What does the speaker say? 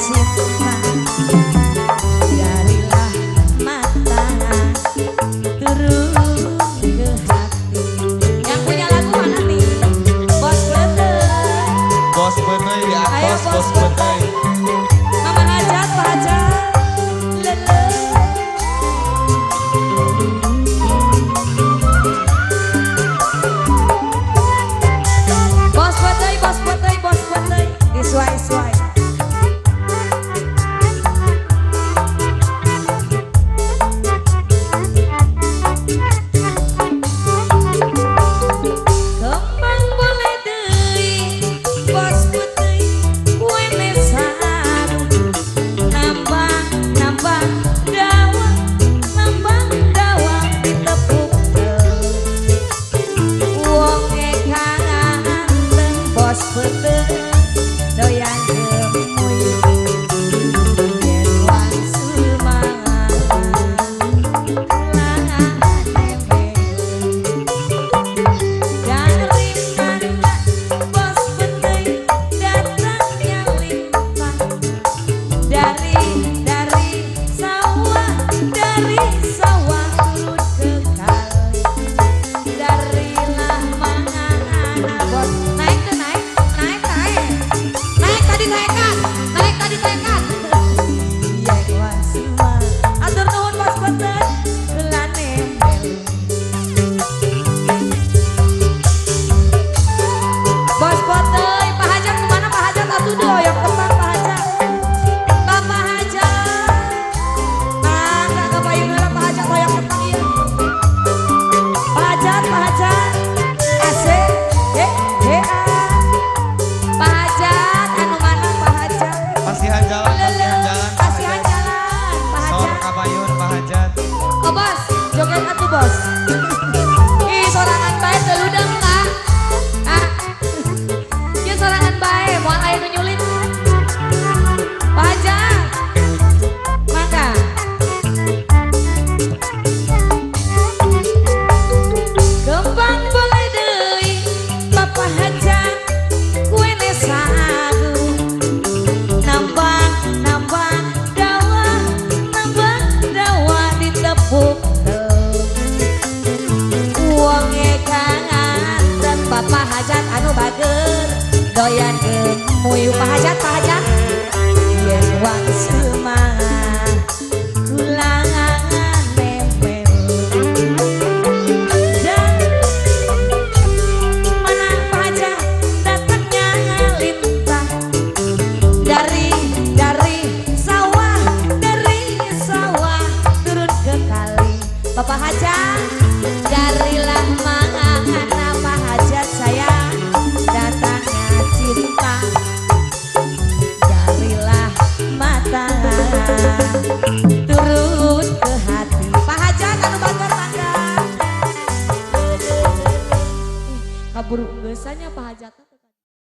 cinta. Darilah mata turun ke hati. Yang punya lagu mana nih? Bos Betey. Bos Betey di atas. Ayo, Bos Betey. Mama Hajat, Pak Hajat. Lele. Bos Betey, Bos Betey, Bos Betey. Iswai. Kembang boleh deui, Bos Betey, kue mesan. Nambah dawang ditepuk wonge kangen Bos Betey doyan gemuy yen wan semangat langan nempel. Dari mana Bos Betey datangnya limpah, dari sawah turun ke kali. Darilah mangan bos. Naik tadi naikkan. Yen wan semua atur nuhun Bos Betey geula nempel. Bos Betey, Pak Hajat kemana Pak Hajat? Atuh doyok kembang Pak Hajat. Bapak Hajat. Nah, kakak payung heula Pak Hajat doyok kembang ieu. Pak Hajat. Asik. Pak Hajat, anu mana Pak Hajat? Pasihan jalan. Kasihan jalan Pak Sor Hajat. kabayun Pak Hajat. Oh bos, joget atuh bos. Ih, sorangan bae teu ludeng Kak. Ah. Ieu sorangan bae, moal aya nu nyulit. Pak Hajat. Mangga. Kembang boleh deui, Bapak Hajat, kue sagu. Nambah dawa ditepuk wonge kangen dan Bapak Hajat anu bager doyan gemuy. Pak Hajat yen wan semangat kulangan nempel. Dan mana Pak Hajat datangnya lintah dari sawah turun ke kali. Bapak Hajat, darilah mangan Pak Hajat sayang datangnya cinta. Darilah mata turun ke hati. Pak Hajat anu bager mangga. Kaburu geusanya Pak Hajat.